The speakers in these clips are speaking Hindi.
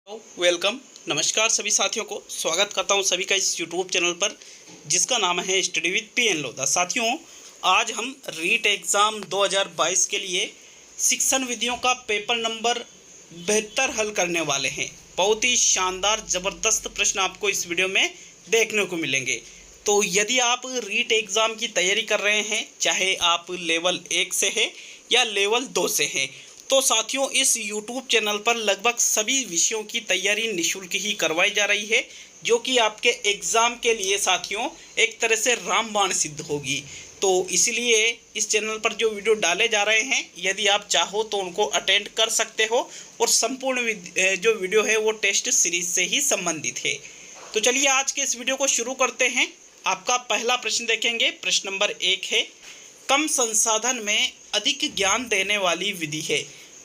वेलकम। नमस्कार सभी साथियों को स्वागत करता हूं सभी का इस यूट्यूब चैनल पर जिसका नाम है स्टडी विद पीएन लोधा। साथियों, आज हम रीट एग्ज़ाम 2022 के लिए शिक्षण विधियों का पेपर नंबर 72 हल करने वाले हैं। बहुत ही शानदार ज़बरदस्त प्रश्न आपको इस वीडियो में देखने को मिलेंगे। तो यदि आप रीट एग्ज़ाम की तैयारी कर रहे हैं, चाहे आप लेवल 1 से हैं या लेवल 2 से हैं, तो साथियों इस YouTube चैनल पर लगभग सभी विषयों की तैयारी निःशुल्क ही करवाई जा रही है, जो कि आपके एग्ज़ाम के लिए साथियों एक तरह से रामबाण सिद्ध होगी। तो इसलिए इस चैनल पर जो वीडियो डाले जा रहे हैं, यदि आप चाहो तो उनको अटेंड कर सकते हो और संपूर्ण जो वीडियो है वो टेस्ट सीरीज से ही संबंधित है। तो चलिए आज के इस वीडियो को शुरू करते हैं। आपका पहला प्रश्न देखेंगे। प्रश्न नंबर 1 है, कम संसाधन में अधिक ज्ञान देने वाली विधि है।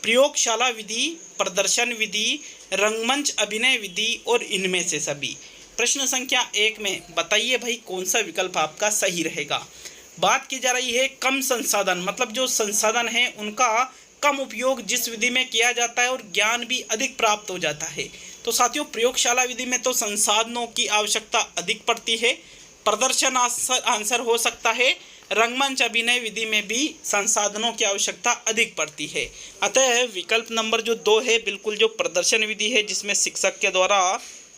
प्रयोगशाला विधि, प्रदर्शन विधि, रंगमंच अभिनय विधि और इनमें से सभी। प्रश्न संख्या 1 में बताइए भाई कौन सा विकल्प आपका सही रहेगा। बात की जा रही है कम संसाधन, मतलब जो संसाधन है उनका कम उपयोग जिस विधि में किया जाता है और ज्ञान भी अधिक प्राप्त हो जाता है। तो साथियों प्रयोगशाला विधि में तो संसाधनों की आवश्यकता अधिक पड़ती है। प्रदर्शन आंसर हो सकता है। रंगमंच अभिनय विधि में भी संसाधनों की आवश्यकता अधिक पड़ती है। अतः विकल्प नंबर जो 2 है, बिल्कुल जो प्रदर्शन विधि है जिसमें शिक्षक के द्वारा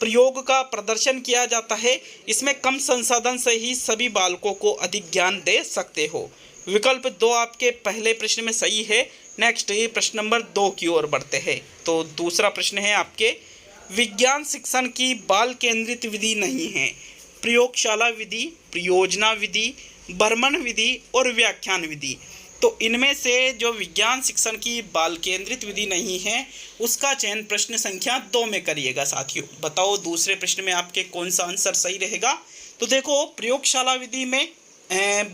प्रयोग का प्रदर्शन किया जाता है, इसमें कम संसाधन से ही सभी बालकों को अधिक ज्ञान दे सकते हो। विकल्प 2 आपके पहले प्रश्न में सही है। नेक्स्ट प्रश्न नंबर 2 की ओर बढ़ते हैं। तो दूसरा प्रश्न है आपके, विज्ञान शिक्षण की बाल केंद्रित विधि नहीं है। प्रयोगशाला विधि, परियोजना विधि, भ्रमण विधि और व्याख्यान विधि। तो इनमें से जो विज्ञान शिक्षण की बाल केंद्रित विधि नहीं है उसका चयन प्रश्न संख्या 2 में करिएगा। साथियों बताओ दूसरे प्रश्न में आपके कौन सा आंसर सही रहेगा। तो देखो प्रयोगशाला विधि में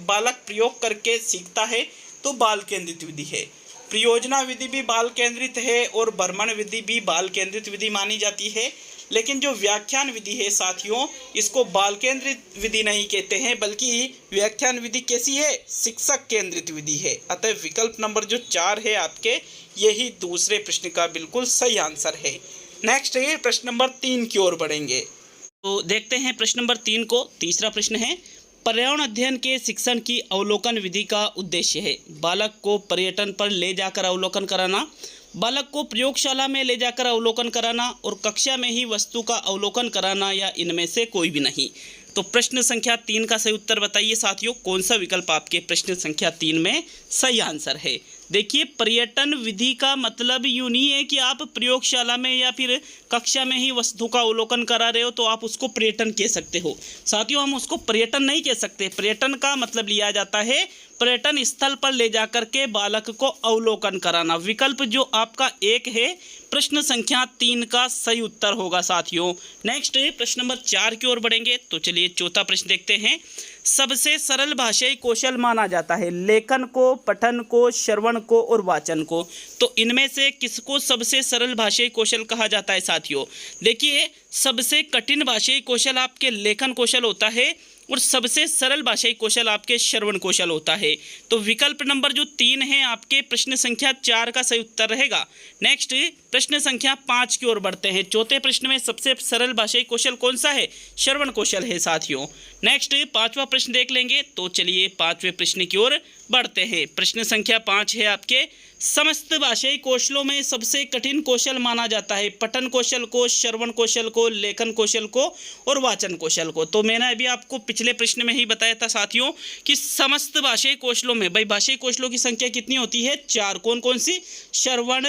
बालक प्रयोग करके सीखता है तो बाल केंद्रित विधि है। परियोजना विधि भी बाल केंद्रित है और भ्रमण विधि भी बाल केंद्रित विधि मानी जाती है। लेकिन जो व्याख्यान विधि है साथियों, इसको बाल केंद्रित विधि नहीं कहते हैं, बल्कि व्याख्यान विधि कैसी है, शिक्षक केंद्रित विधि है। अतः विकल्प नंबर जो 4 है आपके, यही दूसरे प्रश्न का बिल्कुल सही आंसर है। नेक्स्ट है प्रश्न नंबर 3 की ओर बढ़ेंगे। तो देखते हैं प्रश्न नंबर 3 को। तीसरा प्रश्न है, पर्यावरण अध्ययन के शिक्षण की अवलोकन विधि का उद्देश्य है। बालक को पर्यटन पर ले जाकर अवलोकन कराना, बालक को प्रयोगशाला में ले जाकर अवलोकन कराना और कक्षा में ही वस्तु का अवलोकन कराना, या इनमें से कोई भी नहीं। तो प्रश्न संख्या 3 का सही उत्तर बताइए साथियों, कौन सा विकल्प आपके प्रश्न संख्या 3 में सही आंसर है। देखिए पर्यटन विधि का मतलब यूँ नहीं है कि आप प्रयोगशाला में या फिर कक्षा में ही वस्तु का अवलोकन करा रहे हो तो आप उसको पर्यटन कह सकते हो। साथियों हम उसको पर्यटन नहीं कह सकते। पर्यटन का मतलब लिया जाता है पर्यटन स्थल पर ले जाकर के बालक को अवलोकन कराना। विकल्प जो आपका 1 है प्रश्न संख्या 3 का सही उत्तर होगा साथियों। नेक्स्ट प्रश्न नंबर 4 की ओर बढ़ेंगे। तो चलिए चौथा प्रश्न देखते हैं। सबसे सरल भाषाई कौशल माना जाता है लेखन को, पठन को, श्रवण को और वाचन को। तो इनमें से किसको सबसे सरल भाषाई कौशल कहा जाता है साथियों। देखिए सबसे कठिन भाषाई कौशल आपके लेखन कौशल होता है और सबसे सरल भाषाई कौशल आपके श्रवण कौशल होता है। तो विकल्प नंबर जो 3 है आपके प्रश्न संख्या 4 का सही उत्तर रहेगा। नेक्स्ट प्रश्न संख्या 5 की ओर बढ़ते हैं। चौथे प्रश्न में सबसे सरल भाषाई कौशल कौन सा है, श्रवण कौशल है साथियों। नेक्स्ट 5वां प्रश्न देख लेंगे। तो चलिए 5वें प्रश्न की ओर बढ़ते हैं। प्रश्न संख्या 5 है आपके, समस्त भाषाई कौशलों में सबसे कठिन कौशल माना जाता है पठन कौशल को, श्रवण कौशल को, लेखन कौशल को और वाचन कौशल को। तो मैंने अभी आपको पिछले प्रश्न में ही बताया था साथियों कि समस्त भाषाई कौशलों में, भाई भाषाई कौशलों की संख्या कितनी होती है, 4। कौन कौन सी, श्रवण,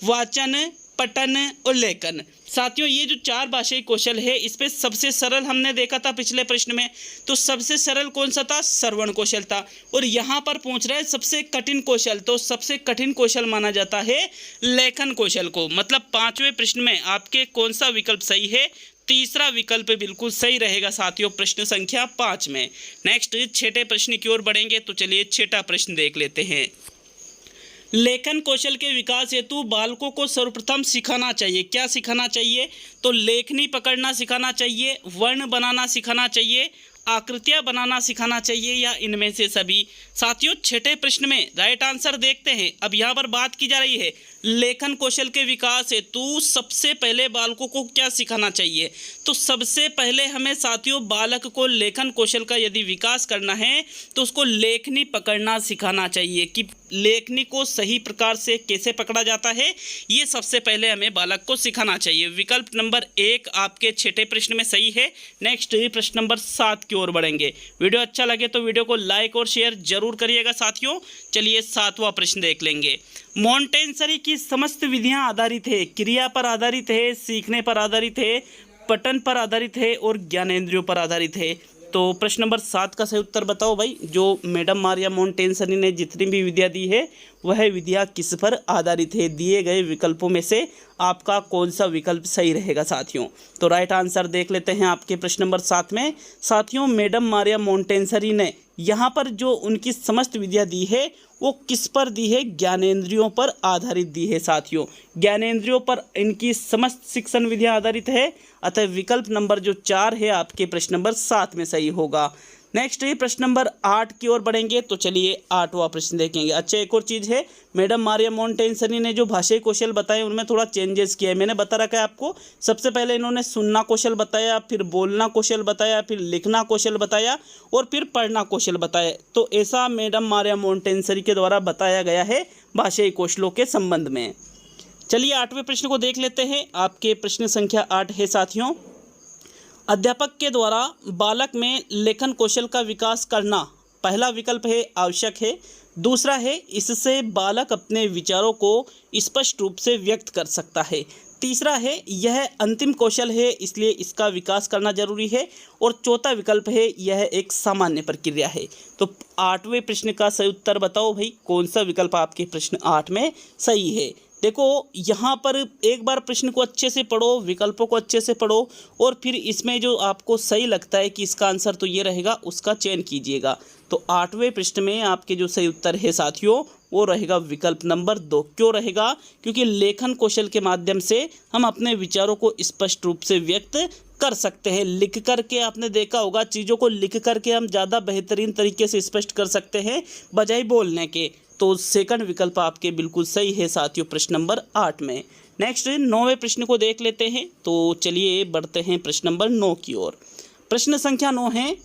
वाचन, पठन और लेखन। साथियों ये जो 4 भाषाई कौशल है इस पे सबसे सरल हमने देखा था पिछले प्रश्न में, तो सबसे सरल कौन सा था, श्रवण कौशल था। और यहाँ पर पूछ रहा है सबसे कठिन कौशल, तो सबसे कठिन कौशल माना जाता है लेखन कौशल को। मतलब 5वें प्रश्न में आपके कौन सा विकल्प सही है, तीसरा विकल्प बिल्कुल सही रहेगा साथियों प्रश्न संख्या 5 में। नेक्स्ट 6ठे प्रश्न की ओर बढ़ेंगे। तो चलिए 6ठा प्रश्न देख लेते हैं। लेखन कौशल के विकास हेतु बालकों को सर्वप्रथम सिखाना चाहिए। क्या सिखाना चाहिए, तो लेखनी पकड़ना सिखाना चाहिए, वर्ण बनाना सिखाना चाहिए, आकृतियां बनाना सिखाना चाहिए या इनमें से सभी। साथियों, छठे प्रश्न में राइट आंसर देखते हैं। अब यहाँ पर बात की जा रही है लेखन कौशल के विकास हेतु सबसे पहले बालकों को क्या सिखाना चाहिए। तो सबसे पहले हमें साथियों बालक को लेखन कौशल का यदि विकास करना है तो उसको लेखनी पकड़ना सिखाना चाहिए कि लेखनी को सही प्रकार से कैसे पकड़ा जाता है, ये सबसे पहले हमें बालक को सिखाना चाहिए। विकल्प नंबर 1 आपके छठे प्रश्न में सही है। नेक्स्ट प्रश्न नंबर 7 की ओर बढ़ेंगे। वीडियो अच्छा लगे तो वीडियो को लाइक और शेयर जरूर करिएगा साथियों। चलिए 7वां प्रश्न देख लेंगे। मॉन्टेसरी की समस्त विधियां आधारित है, क्रिया पर आधारित है, सीखने पर आधारित है, पठन पर आधारित है और ज्ञानेंद्रियों पर आधारित है। तो प्रश्न नंबर 7 का सही उत्तर बताओ भाई। जो मैडम मारिया मॉन्टेसरी ने जितनी भी विधियां दी है वह विधियां किस पर आधारित है। दिए गए विकल्पों में से आपका कौन सा विकल्प सही रहेगा साथियों। तो राइट आंसर देख लेते हैं आपके प्रश्न नंबर 7 में। साथियों, मैडम मारिया मॉन्टेसरी ने यहाँ पर जो उनकी समस्त विधियां दी है वो किस पर दी है, ज्ञानेंद्रियों पर आधारित दी है साथियों। ज्ञानेंद्रियों पर इनकी समस्त शिक्षण विधियां आधारित है, अतः विकल्प नंबर जो 4 है आपके प्रश्न नंबर 7 में सही होगा। नेक्स्ट प्रश्न नंबर 8 की ओर बढ़ेंगे। तो चलिए 8वां प्रश्न देखेंगे। अच्छा, एक और चीज़ है, मैडम मारिया मॉन्टेसरी ने जो भाषाई कौशल बताए उनमें थोड़ा चेंजेस किया है। मैंने बता रखा है आपको, सबसे पहले इन्होंने सुनना कौशल बताया, फिर बोलना कौशल बताया, फिर लिखना कौशल बताया और फिर पढ़ना कौशल बताया। तो ऐसा मैडम मारिया मॉन्टेसरी के द्वारा बताया गया है भाषाई कौशलों के संबंध में। चलिए 8वें प्रश्न को देख लेते हैं। आपके प्रश्न संख्या 8 है साथियों। अध्यापक के द्वारा बालक में लेखन कौशल का विकास करना, पहला विकल्प है आवश्यक है, दूसरा है इससे बालक अपने विचारों को स्पष्ट रूप से व्यक्त कर सकता है, तीसरा है यह अंतिम कौशल है इसलिए इसका विकास करना जरूरी है और चौथा विकल्प है यह एक सामान्य प्रक्रिया है। तो 8वें प्रश्न का सही उत्तर बताओ भाई, कौन सा विकल्प आपके प्रश्न 8 में सही है। देखो यहाँ पर एक बार प्रश्न को अच्छे से पढ़ो, विकल्पों को अच्छे से पढ़ो और फिर इसमें जो आपको सही लगता है कि इसका आंसर तो ये रहेगा उसका चयन कीजिएगा। तो 8वें प्रश्न में आपके जो सही उत्तर है साथियों वो रहेगा विकल्प नंबर 2। क्यों रहेगा? क्योंकि लेखन कौशल के माध्यम से हम अपने विचारों को स्पष्ट रूप से व्यक्त कर सकते हैं। लिख करके आपने देखा होगा, चीज़ों को लिख करके हम ज़्यादा बेहतरीन तरीके से स्पष्ट कर सकते हैं बजाय बोलने के। तो सेकंड विकल्प आपके बिल्कुल सही है साथियों प्रश्न नंबर 8 में। नेक्स्ट 9वें प्रश्न को देख लेते हैं। तो चलिए बढ़ते हैं प्रश्न नंबर 9 की ओर। प्रश्न संख्या 9 है,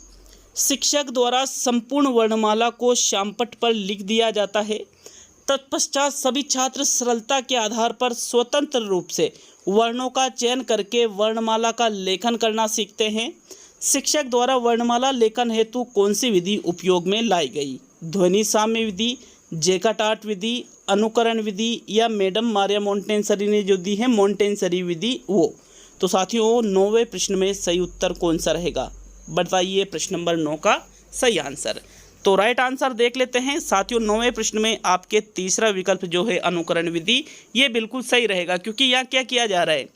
शिक्षक द्वारा संपूर्ण वर्णमाला को श्यामपट्ट पर लिख दिया जाता है, तत्पश्चात सभी छात्र सरलता के आधार पर स्वतंत्र रूप से वर्णों का चयन करके वर्णमाला का लेखन करना सीखते हैं। शिक्षक द्वारा वर्णमाला लेखन हेतु कौन सी विधि उपयोग में लाई गई? ध्वनि साम्य विधि, जेकाटार्ट विधि, अनुकरण विधि या मैडम मारिया मॉन्टेसरी ने जो दी है मॉन्टेसरी विधि वो। तो साथियों 9वें प्रश्न में सही उत्तर कौन सा रहेगा, बताइए प्रश्न नंबर 9 का सही आंसर। तो राइट आंसर देख लेते हैं साथियों। 9वें प्रश्न में आपके तीसरा विकल्प जो है अनुकरण विधि, ये बिल्कुल सही रहेगा। क्योंकि यहाँ क्या किया जा रहा है,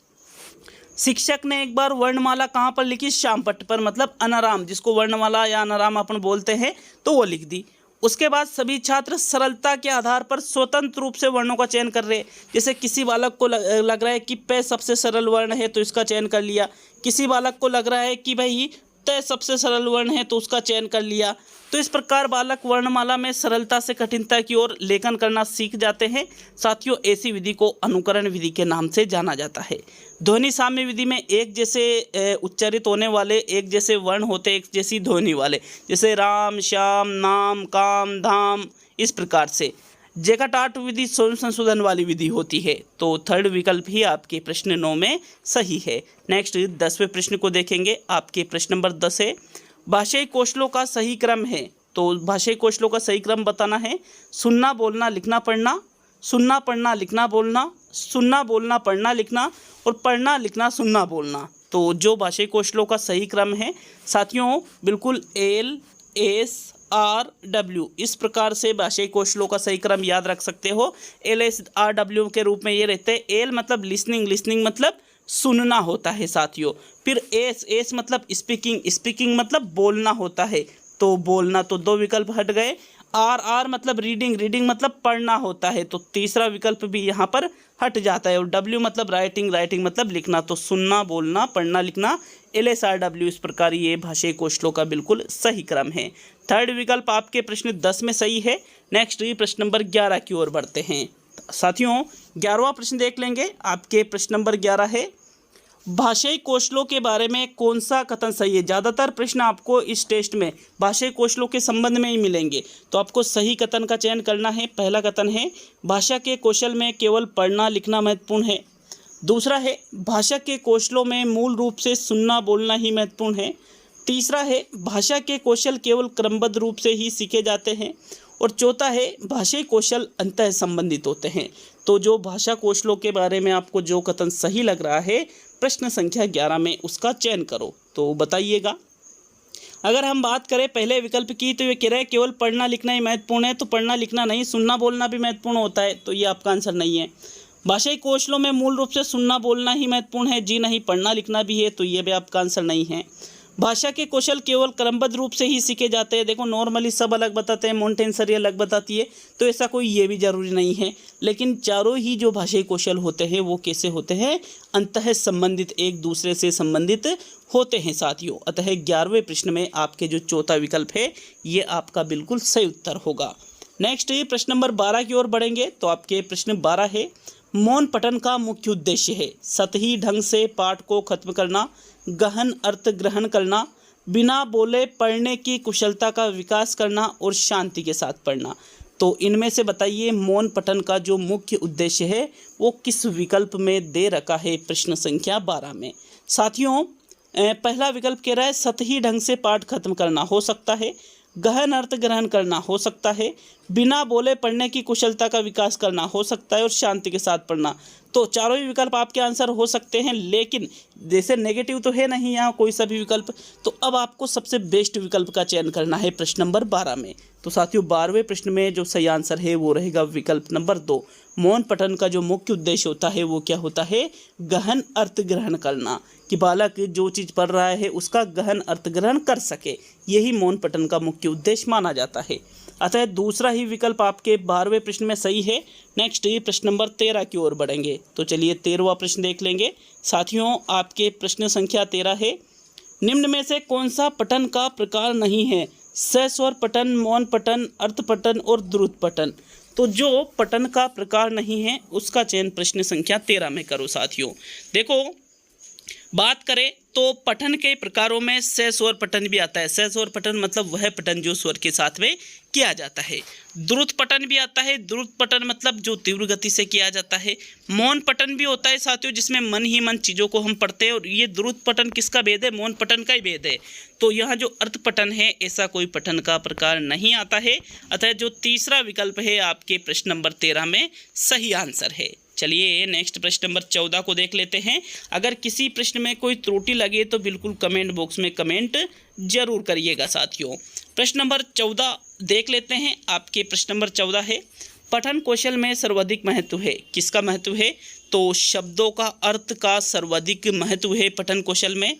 शिक्षक ने एक बार वर्णमाला कहाँ पर लिखी? श्यामपट्ट पर, मतलब अनाराम, जिसको वर्णमाला या अनाराम अपन बोलते हैं, तो वो लिख दी। उसके बाद सभी छात्र सरलता के आधार पर स्वतंत्र रूप से वर्णों का चयन कर रहे हैं। जैसे किसी बालक को लग रहा है कि पे सबसे सरल वर्ण है तो इसका चयन कर लिया, किसी बालक को लग रहा है कि भाई तय सबसे सरल वर्ण है तो उसका चयन कर लिया। तो इस प्रकार बालक वर्णमाला में सरलता से कठिनता की ओर लेखन करना सीख जाते हैं साथियों। ऐसी विधि को अनुकरण विधि के नाम से जाना जाता है। ध्वनि साम्य विधि में एक जैसे उच्चारित होने वाले एक जैसे वर्ण होते हैं, एक जैसी ध्वनि वाले, जैसे राम, श्याम, नाम, काम, धाम, इस प्रकार से। जेकाटार्ट विधि स्वयं संशोधन वाली विधि होती है। तो थर्ड विकल्प ही आपके प्रश्न 9 में सही है। नेक्स्ट 10वें प्रश्न को देखेंगे। आपके प्रश्न नंबर 10 है, भाषाई कौशलों का सही क्रम है। तो भाषाई कौशलों का सही क्रम बताना है। सुनना, बोलना, लिखना, पढ़ना, सुनना, पढ़ना, लिखना, बोलना, सुनना, बोलना, पढ़ना, लिखना और पढ़ना, लिखना, सुनना, बोलना। तो जो भाषाई कौशलों का सही क्रम है साथियों बिल्कुल LSRW, इस प्रकार से भाषाई कौशलों का सही क्रम याद रख सकते हो। LSRW के रूप में ये रहते हैं। एल मतलब लिसनिंग, लिसनिंग मतलब सुनना होता है साथियों। फिर एस मतलब स्पीकिंग, स्पीकिंग मतलब बोलना होता है। तो बोलना, तो 2 विकल्प हट गए। RR मतलब रीडिंग, रीडिंग मतलब पढ़ना होता है, तो तीसरा विकल्प भी यहाँ पर हट जाता है। और W मतलब राइटिंग, राइटिंग मतलब लिखना, तो सुनना, बोलना, पढ़ना, लिखना, LSRW। इस प्रकार ये भाषाई कौशलों का बिल्कुल सही क्रम है। थर्ड विकल्प आपके प्रश्न 10 में सही है। नेक्स्ट ये प्रश्न नंबर 11 की ओर बढ़ते हैं साथियों। 11वां प्रश्न देख लेंगे। आपके प्रश्न नंबर 11 है, भाषाई कौशलों के बारे में कौन सा कथन सही है। ज़्यादातर प्रश्न आपको इस टेस्ट में भाषाई कौशलों के संबंध में ही मिलेंगे, तो आपको सही कथन का चयन करना है। पहला कथन है, भाषा के कौशल में केवल पढ़ना लिखना महत्वपूर्ण है। दूसरा है, भाषा के कौशलों में मूल रूप से सुनना बोलना ही महत्वपूर्ण है। तीसरा है, भाषा के कौशल केवल क्रमबद्ध रूप से ही सीखे जाते हैं। और चौथा है, भाषाई कौशल अंतः संबंधित होते हैं। तो जो भाषा कौशलों के बारे में आपको जो कथन सही लग रहा है प्रश्न संख्या 11 में, उसका चयन करो, तो बताइएगा। अगर हम बात करें पहले विकल्प की, तो ये कह रहा है केवल पढ़ना लिखना ही महत्वपूर्ण है, तो पढ़ना लिखना नहीं, सुनना बोलना भी महत्वपूर्ण होता है, तो ये आपका आंसर नहीं है। भाषाई कौशलों में मूल रूप से सुनना बोलना ही महत्वपूर्ण है, जी नहीं, पढ़ना लिखना भी है, तो ये भी आपका आंसर नहीं है। भाषा के कौशल केवल क्रमबद्ध रूप से ही सीखे जाते हैं। देखो नॉर्मली सब अलग बताते हैं, मोंटेसरी अलग बताती है, तो ऐसा कोई ये भी जरूरी नहीं है। लेकिन चारों ही जो भाषाई कौशल होते हैं वो कैसे होते हैं, अंतः संबंधित, एक दूसरे से संबंधित होते हैं साथियों। अतः 11वें प्रश्न में आपके जो चौथा विकल्प है ये आपका बिल्कुल सही उत्तर होगा। नेक्स्ट ये प्रश्न नंबर 12 की ओर बढ़ेंगे। तो आपके प्रश्न 12 है, मौन पठन का मुख्य उद्देश्य है सतही ढंग से पाठ को खत्म करना, गहन अर्थ ग्रहण करना, बिना बोले पढ़ने की कुशलता का विकास करना और शांति के साथ पढ़ना। तो इनमें से बताइए मौन पठन का जो मुख्य उद्देश्य है वो किस विकल्प में दे रखा है प्रश्न संख्या 12 में। साथियों पहला विकल्प कह रहा है सतही ढंग से पाठ खत्म करना, हो सकता है। गहन अर्थ ग्रहण करना, हो सकता है। बिना बोले पढ़ने की कुशलता का विकास करना, हो सकता है। और शांति के साथ पढ़ना। तो चारों ही विकल्प आपके आंसर हो सकते हैं, लेकिन जैसे नेगेटिव तो है नहीं यहाँ कोई सा भी विकल्प, तो अब आपको सबसे बेस्ट विकल्प का चयन करना है प्रश्न नंबर 12 में। तो साथियों 12वें प्रश्न में जो सही आंसर है वो रहेगा विकल्प नंबर 2। मौन पठन का जो मुख्य उद्देश्य होता है वो क्या होता है, गहन अर्थ ग्रहण करना, कि बालक जो चीज़ पढ़ रहा है उसका गहन अर्थ ग्रहण कर सके, यही मौन पठन का मुख्य उद्देश्य माना जाता है। अतः दूसरा ही विकल्प आपके 12वें प्रश्न में सही है। नेक्स्ट ये प्रश्न नंबर 13 की ओर बढ़ेंगे। तो चलिए 13वां प्रश्न देख लेंगे। साथियों आपके प्रश्न संख्या 13 है, निम्न में से कौन सा पठन का प्रकार नहीं है, सस्वर पठन, मौन पठन, अर्थ पठन और द्रुत पठन। तो जो पठन का प्रकार नहीं है उसका चयन प्रश्न संख्या 13 में करो। साथियों देखो बात करें तो पठन के प्रकारों में सस्वर पठन भी आता है। सस्वर पठन मतलब वह पठन जो स्वर के साथ में किया जाता है। द्रुत पठन भी आता है। द्रुत पठन मतलब जो तीव्र गति से किया जाता है। मौन पठन भी होता है साथियों, जिसमें मन ही मन चीज़ों को हम पढ़ते हैं। और ये द्रुत पठन किसका भेद है, मौन पठन का ही भेद है। तो यहाँ जो अर्थ पठन है ऐसा कोई पठन का प्रकार नहीं आता है। अतः जो तीसरा विकल्प है आपके प्रश्न नंबर 13 में सही आंसर है। चलिए नेक्स्ट प्रश्न नंबर 14 को देख लेते हैं। अगर किसी प्रश्न में कोई त्रुटि लगे तो बिल्कुल कमेंट बॉक्स में कमेंट जरूर करिएगा साथियों। प्रश्न नंबर 14 देख लेते हैं। आपके प्रश्न नंबर 14 है, पठन कौशल में सर्वाधिक महत्व है। किसका महत्व है, तो शब्दों का अर्थ का सर्वाधिक महत्व है पठन कौशल में।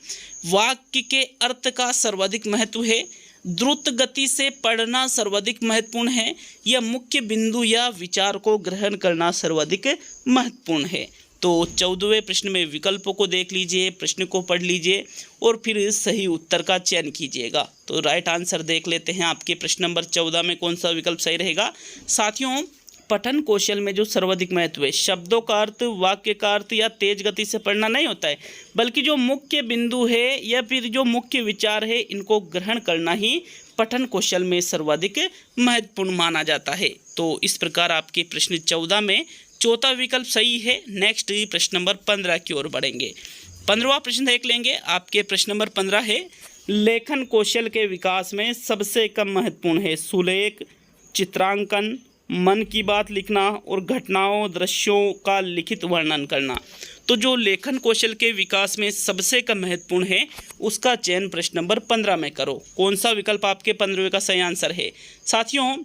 वाक्य के अर्थ का सर्वाधिक महत्व है। द्रुत गति से पढ़ना सर्वाधिक महत्वपूर्ण है। यह मुख्य बिंदु या विचार को ग्रहण करना सर्वाधिक महत्वपूर्ण है। तो 14वें प्रश्न में विकल्पों को देख लीजिए, प्रश्न को पढ़ लीजिए और फिर सही उत्तर का चयन कीजिएगा। तो राइट आंसर देख लेते हैं। आपके प्रश्न नंबर 14 में कौन सा विकल्प सही रहेगा। साथियों पठन कौशल में जो सर्वाधिक महत्व है, शब्दों का अर्थ, वाक्य का अर्थ या तेज गति से पढ़ना नहीं होता है, बल्कि जो मुख्य बिंदु है या फिर जो मुख्य विचार है इनको ग्रहण करना ही पठन कौशल में सर्वाधिक महत्वपूर्ण माना जाता है। तो इस प्रकार आपके प्रश्न 14 में चौथा विकल्प सही है। नेक्स्ट प्रश्न नंबर 15 की ओर बढ़ेंगे। 15वां प्रश्न देख लेंगे। आपके प्रश्न नंबर 15 है, लेखन कौशल के विकास में सबसे कम महत्वपूर्ण है सुलेख, चित्रांकन, मन की बात लिखना और घटनाओं दृश्यों का लिखित वर्णन करना। तो जो लेखन कौशल के विकास में सबसे कम महत्वपूर्ण है उसका चयन प्रश्न नंबर 15 में करो। कौन सा विकल्प आपके 15वें का सही आंसर है। साथियों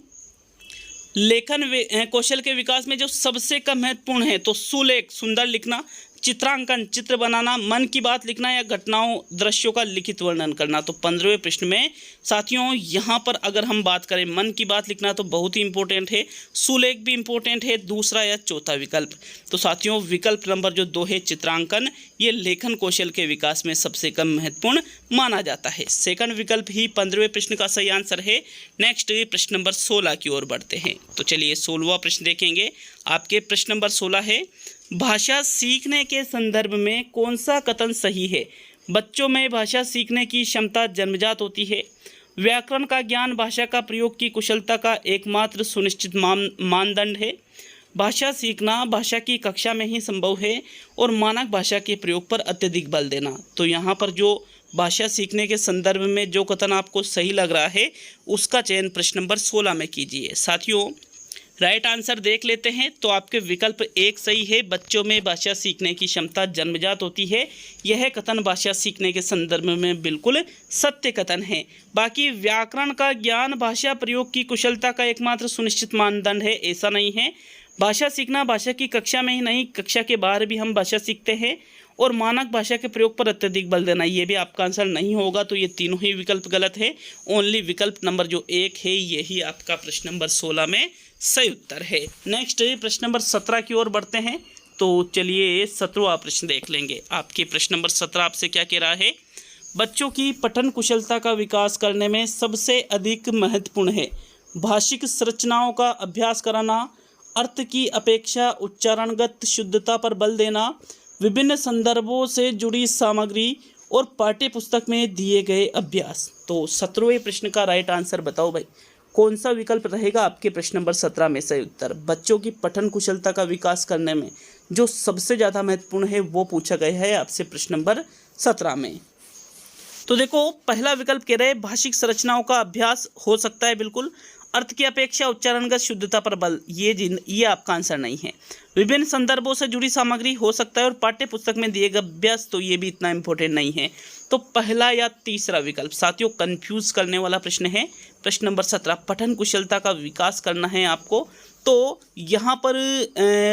लेखन कौशल के विकास में जो सबसे कम महत्वपूर्ण है तो सुलेख सुंदर लिखना, चित्रांकन, चित्र बनाना, मन की बात लिखना या घटनाओं दृश्यों का लिखित वर्णन करना। तो 15वें प्रश्न में साथियों यहाँ पर अगर हम बात करें मन की बात लिखना तो बहुत ही इंपॉर्टेंट है, सुलेख भी इंपॉर्टेंट है, दूसरा या चौथा विकल्प। तो साथियों विकल्प नंबर जो 2 है चित्रांकन, ये लेखन कौशल के विकास में सबसे कम महत्वपूर्ण माना जाता है। सेकंड विकल्प ही 15वें प्रश्न का सही आंसर है। नेक्स्ट प्रश्न नंबर 16 की ओर बढ़ते हैं। तो चलिए 16वां प्रश्न देखेंगे। आपके प्रश्न नंबर 16 है, भाषा सीखने के संदर्भ में कौन सा कथन सही है? बच्चों में भाषा सीखने की क्षमता जन्मजात होती है। व्याकरण का ज्ञान भाषा का प्रयोग की कुशलता का एकमात्र सुनिश्चित मानदंड है। भाषा सीखना भाषा की कक्षा में ही संभव है और मानक भाषा के प्रयोग पर अत्यधिक बल देना। तो यहाँ पर जो भाषा सीखने के संदर्भ में जो कथन आपको सही लग रहा है उसका चयन प्रश्न नंबर 16 में कीजिए। साथियों राइट आंसर देख लेते हैं। तो आपके विकल्प 1 सही है, बच्चों में भाषा सीखने की क्षमता जन्मजात होती है। यह कथन भाषा सीखने के संदर्भ में बिल्कुल सत्य कथन है। बाकी व्याकरण का ज्ञान भाषा प्रयोग की कुशलता का एकमात्र सुनिश्चित मानदंड है, ऐसा नहीं है। भाषा सीखना भाषा की कक्षा में ही नहीं, कक्षा के बाहर भी हम भाषा सीखते हैं। और मानक भाषा के प्रयोग पर अत्यधिक बल देना, ये भी आपका आंसर नहीं होगा। तो ये तीनों ही विकल्प गलत है। ओनली विकल्प नंबर जो 1 है यही आपका प्रश्न नंबर 16 में सही उत्तर है। नेक्स्ट प्रश्न नंबर 17 की ओर बढ़ते हैं। तो चलिए 17वां प्रश्न देख लेंगे। आपके प्रश्न नंबर 17 आपसे क्या कह रहा है? बच्चों की पठन कुशलता का विकास करने में सबसे अधिक महत्वपूर्ण है भाषिक संरचनाओं का अभ्यास कराना, अर्थ की अपेक्षा उच्चारणगत शुद्धता पर बल देना, विभिन्न संदर्भों से जुड़ी सामग्री और पाठ्य पुस्तक में दिए गए अभ्यास। तो 17वें प्रश्न का राइट आंसर बताओ भाई, कौन सा विकल्प रहेगा आपके प्रश्न नंबर 17 में सही उत्तर? बच्चों की पठन कुशलता का विकास करने में जो सबसे ज़्यादा महत्वपूर्ण है वो पूछा गया है आपसे प्रश्न नंबर 17 में। तो देखो पहला विकल्प कह रहे हैं भाषिक संरचनाओं का अभ्यास हो सकता है बिल्कुल, अर्थ की अपेक्षा उच्चारणगत शुद्धता पर बल, ये आपका आंसर नहीं है। विभिन्न संदर्भों से जुड़ी सामग्री हो सकता है और पाठ्य पुस्तक में दिए गए अभ्यास, तो ये भी इतना इंपॉर्टेंट नहीं है। तो पहला या तीसरा विकल्प साथियों कंफ्यूज करने वाला प्रश्न है। प्रश्न नंबर 17 पठन कुशलता का विकास करना है आपको। तो यहाँ पर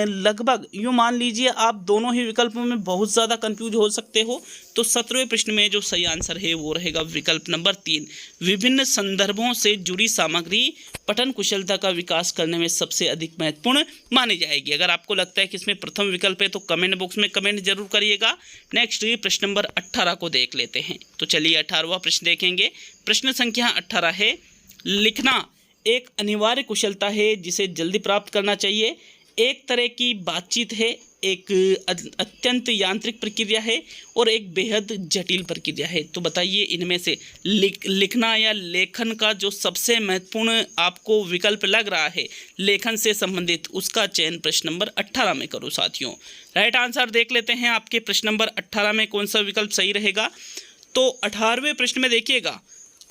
लगभग यूँ मान लीजिए आप दोनों ही विकल्पों में बहुत ज़्यादा कंफ्यूज हो सकते हो। तो 17वें प्रश्न में जो सही आंसर है वो रहेगा विकल्प नंबर 3, विभिन्न संदर्भों से जुड़ी सामग्री पठन कुशलता का विकास करने में सबसे अधिक महत्वपूर्ण मानी जाएगी। अगर आपको लगता है कि इसमें प्रथम विकल्प है तो कमेंट बॉक्स में कमेंट जरूर करिएगा। नेक्स्ट प्रश्न नंबर 18 को देख लेते हैं। तो चलिए 18वां प्रश्न देखेंगे। प्रश्न संख्या 18 है, लिखना एक अनिवार्य कुशलता है जिसे जल्दी प्राप्त करना चाहिए। एक तरह की बातचीत है, एक अत्यंत यांत्रिक प्रक्रिया है और एक बेहद जटिल प्रक्रिया है। तो बताइए इनमें से लिखना या लेखन का जो सबसे महत्वपूर्ण आपको विकल्प लग रहा है लेखन से संबंधित, उसका चयन प्रश्न नंबर 18 में करो साथियों। राइट आंसर देख लेते हैं आपके प्रश्न नंबर 18 में कौन सा विकल्प सही रहेगा। तो 18वें प्रश्न में देखिएगा,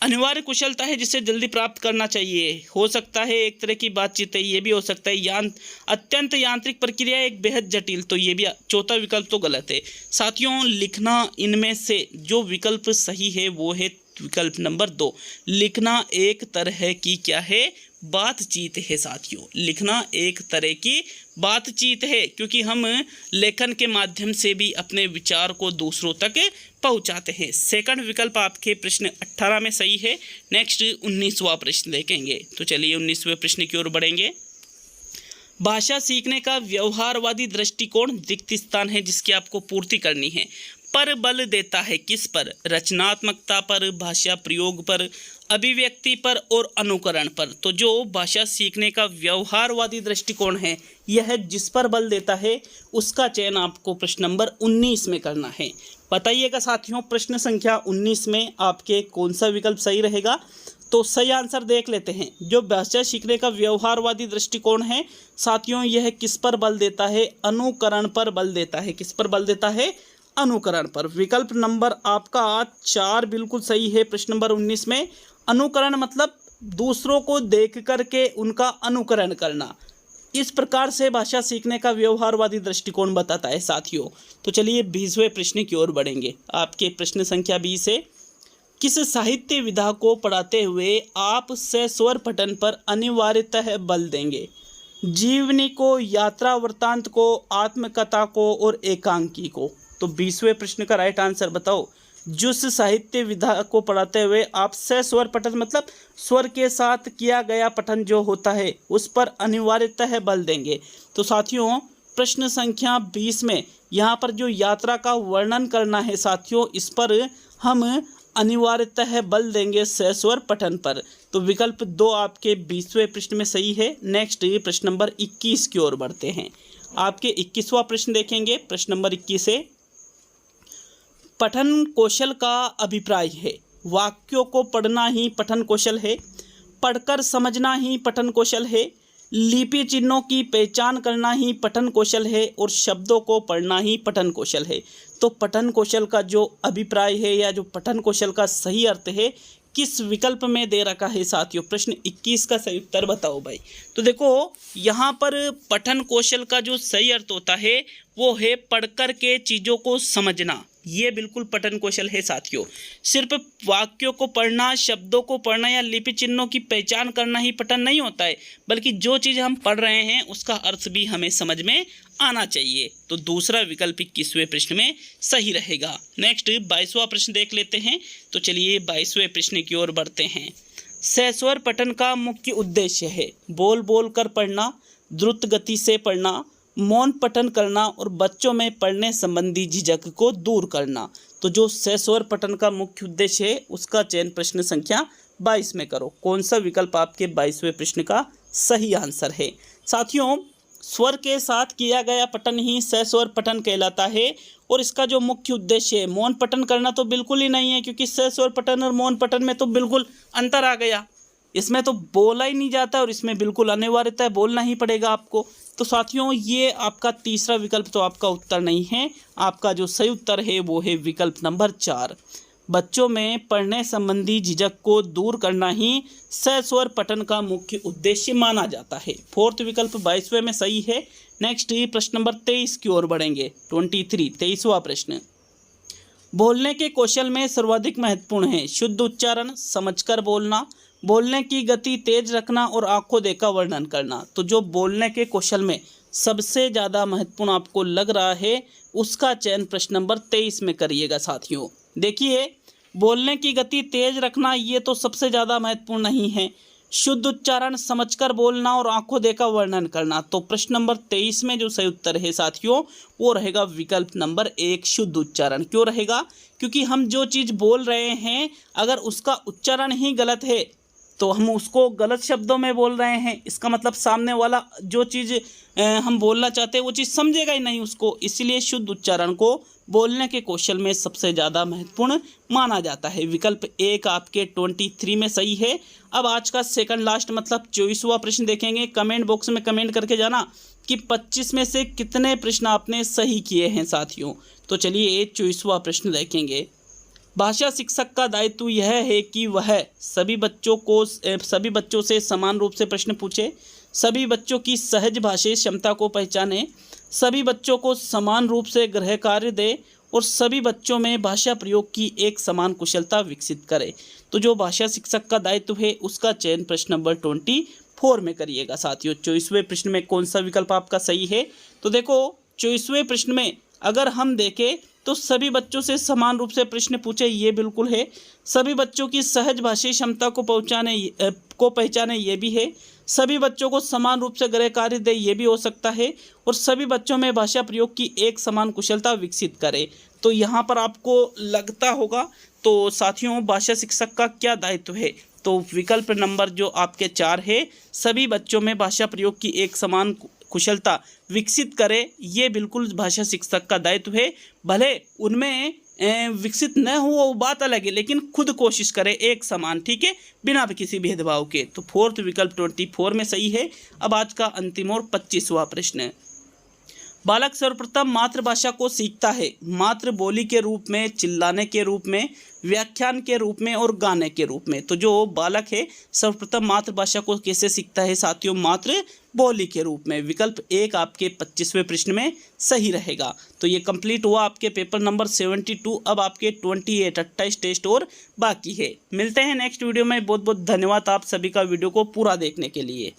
अनिवार्य कुशलता है जिसे जल्दी प्राप्त करना चाहिए, हो सकता है एक तरह की बातचीत है, ये भी हो सकता है अत्यंत यांत्रिक प्रक्रिया, एक बेहद जटिल, तो ये भी चौथा विकल्प तो गलत है साथियों। लिखना इनमें से जो विकल्प सही है वो है विकल्प नंबर 2, लिखना एक तरह की क्या है बातचीत है साथियों। लिखना एक तरह की बातचीत है क्योंकि हम लेखन के माध्यम से भी अपने विचार को दूसरों तक पहुंचाते हैं। सेकंड विकल्प आपके प्रश्न 18 में सही है। नेक्स्ट 19वां प्रश्न देखेंगे। तो चलिए 19वें प्रश्न की ओर बढ़ेंगे। भाषा सीखने का व्यवहारवादी दृष्टिकोण रिक्त स्थान है जिसकी आपको पूर्ति करनी है। पर बल देता है किस पर? रचनात्मकता पर, भाषा प्रयोग पर, अभिव्यक्ति पर और अनुकरण पर। तो जो भाषा सीखने का व्यवहारवादी दृष्टिकोण है यह जिस पर बल देता है उसका चयन आपको प्रश्न नंबर 19 में करना है। बताइएगा साथियों प्रश्न संख्या 19 में आपके कौन सा विकल्प सही रहेगा। तो सही आंसर देख लेते हैं। जो भाषा सीखने का व्यवहारवादी दृष्टिकोण है साथियों यह किस पर बल देता है? अनुकरण पर बल देता है। किस पर बल देता है? अनुकरण पर। विकल्प नंबर आपका 4 बिल्कुल सही है। प्रश्न नंबर 19 में अनुकरण मतलब दूसरों को देख करके उनका अनुकरण करना, इस प्रकार से भाषा सीखने का व्यवहारवादी दृष्टिकोण बताता है साथियों। तो चलिए 20वें प्रश्न की ओर बढ़ेंगे। आपके प्रश्न संख्या 20 है, किस साहित्य विधा को पढ़ाते हुए आप सस्वर पठन पर अनिवार्यतः बल देंगे? जीवनी को, यात्रा वृत्तांत को, आत्मकथा को और एकांकी को। तो 20वें प्रश्न का राइट आंसर बताओ। जिस साहित्य विधा को पढ़ाते हुए आप सस्वर पठन मतलब स्वर के साथ किया गया पठन जो होता है उस पर अनिवार्यतः बल देंगे। तो साथियों प्रश्न संख्या 20 में यहाँ पर जो यात्रा का वर्णन करना है साथियों, इस पर हम अनिवार्यतः बल देंगे सस्वर पठन पर। तो विकल्प 2 आपके 20वें प्रश्न में सही है। नेक्स्ट प्रश्न नंबर 21 की ओर बढ़ते हैं। आपके 21वां प्रश्न देखेंगे। प्रश्न नंबर 21 है, पठन कौशल का अभिप्राय है। वाक्यों को पढ़ना ही पठन कौशल है, पढ़कर समझना ही पठन कौशल है, लिपि चिन्हों की पहचान करना ही पठन कौशल है और शब्दों को पढ़ना ही पठन कौशल है। तो पठन कौशल का जो अभिप्राय है या जो पठन कौशल का सही अर्थ है किस विकल्प में दे रखा है साथियों? प्रश्न 21 का सही उत्तर बताओ भाई। तो देखो यहाँ पर पठन कौशल का जो सही अर्थ होता है वो है पढ़कर के चीज़ों को समझना। ये बिल्कुल पठन कौशल है साथियों। सिर्फ वाक्यों को पढ़ना, शब्दों को पढ़ना या लिपि चिन्हों की पहचान करना ही पठन नहीं होता है, बल्कि जो चीज़ हम पढ़ रहे हैं उसका अर्थ भी हमें समझ में आना चाहिए। तो दूसरा विकल्प 21वें प्रश्न में सही रहेगा। नेक्स्ट 22वां प्रश्न देख लेते हैं। तो चलिए 22वें प्रश्न की ओर बढ़ते हैं। सस्वर पठन का मुख्य उद्देश्य है बोल बोल कर पढ़ना, द्रुत गति से पढ़ना, मौन पठन करना और बच्चों में पढ़ने संबंधी झिझक को दूर करना। तो जो सस्वर पठन का मुख्य उद्देश्य है उसका चयन प्रश्न संख्या 22 में करो। कौन सा विकल्प आपके 22वें प्रश्न का सही आंसर है? साथियों स्वर के साथ किया गया पठन ही सस्वर पठन कहलाता है और इसका जो मुख्य उद्देश्य है मौन पठन करना तो बिल्कुल ही नहीं है, क्योंकि सस्वर पठन और मौन पठन में तो बिल्कुल अंतर आ गया। इसमें तो बोला ही नहीं जाता और इसमें बिल्कुल अनिवार्यता है बोलना ही पड़ेगा आपको। तो साथियों ये आपका तीसरा विकल्प तो आपका उत्तर नहीं है। आपका जो सही उत्तर है वो है विकल्प नंबर 4। बच्चों में पढ़ने संबंधी झिझक को दूर करना ही सस्वर पठन का मुख्य उद्देश्य माना जाता है। फोर्थ विकल्प 22वें में सही है। नेक्स्ट प्रश्न नंबर 23 की ओर बढ़ेंगे। 23वां प्रश्न, बोलने के कौशल में सर्वाधिक महत्वपूर्ण है शुद्ध उच्चारण, समझकर बोलना, बोलने की गति तेज रखना और आंखों देखा वर्णन करना। तो जो बोलने के कौशल में सबसे ज़्यादा महत्वपूर्ण आपको लग रहा है उसका चयन प्रश्न नंबर 23 में करिएगा साथियों। देखिए बोलने की गति तेज रखना ये तो सबसे ज़्यादा महत्वपूर्ण नहीं है, शुद्ध उच्चारण, समझकर बोलना और आंखों देखा वर्णन करना। तो प्रश्न नंबर 23 में जो सही उत्तर है साथियों वो रहेगा विकल्प नंबर 1 शुद्ध उच्चारण। क्यों रहेगा? क्योंकि हम जो चीज़ बोल रहे हैं अगर उसका उच्चारण ही गलत है तो हम उसको गलत शब्दों में बोल रहे हैं, इसका मतलब सामने वाला जो चीज़ हम बोलना चाहते हैं वो चीज़ समझेगा ही नहीं उसको। इसलिए शुद्ध उच्चारण को बोलने के कौशल में सबसे ज़्यादा महत्वपूर्ण माना जाता है। विकल्प 1 आपके 23 में सही है। अब आज का सेकंड लास्ट मतलब 24वां प्रश्न देखेंगे। कमेंट बॉक्स में कमेंट करके जाना कि 25 में से कितने प्रश्न आपने सही किए हैं साथियों। तो चलिए 24वां प्रश्न देखेंगे। भाषा शिक्षक का दायित्व यह है कि वह सभी बच्चों से समान रूप से प्रश्न पूछे, सभी बच्चों की सहज भाषाई क्षमता को पहचाने, सभी बच्चों को समान रूप से गृह कार्य दे और सभी बच्चों में भाषा प्रयोग की एक समान कुशलता विकसित करे। तो जो भाषा शिक्षक का दायित्व है उसका चयन प्रश्न नंबर 24 में करिएगा साथियों। 24वें प्रश्न में कौन सा विकल्प आपका सही है? तो देखो 24वें प्रश्न में अगर हम देखें तो सभी बच्चों से समान रूप से प्रश्न पूछे ये बिल्कुल है, सभी बच्चों की सहज भाषाई क्षमता को पहचाने ये भी है, सभी बच्चों को समान रूप से गृह कार्य दे ये भी हो सकता है और सभी बच्चों में भाषा प्रयोग की एक समान कुशलता विकसित करे। तो यहाँ पर आपको लगता होगा तो साथियों भाषा शिक्षक का क्या दायित्व है? तो विकल्प नंबर जो आपके 4 है, सभी बच्चों में भाषा प्रयोग की एक समान कुशलता विकसित करे, ये बिल्कुल भाषा शिक्षक का दायित्व है। भले उनमें विकसित न हो वो बात अलग है, लेकिन खुद कोशिश करे एक समान, ठीक है, बिना किसी भेदभाव के। तो फोर्थ विकल्प 24 में सही है। अब आज का अंतिम और 25वां प्रश्न, बालक सर्वप्रथम मातृभाषा को सीखता है मातृ बोली के रूप में, चिल्लाने के रूप में, व्याख्यान के रूप में और गाने के रूप में। तो जो बालक है सर्वप्रथम मातृभाषा को कैसे सीखता है साथियों? मातृ बोली के रूप में। विकल्प 1 आपके 25वें प्रश्न में सही रहेगा। तो ये कंप्लीट हुआ आपके पेपर नंबर 72। अब आपके 28 टेस्ट और बाकी है। मिलते हैं नेक्स्ट वीडियो में। बहुत बहुत धन्यवाद आप सभी का वीडियो को पूरा देखने के लिए।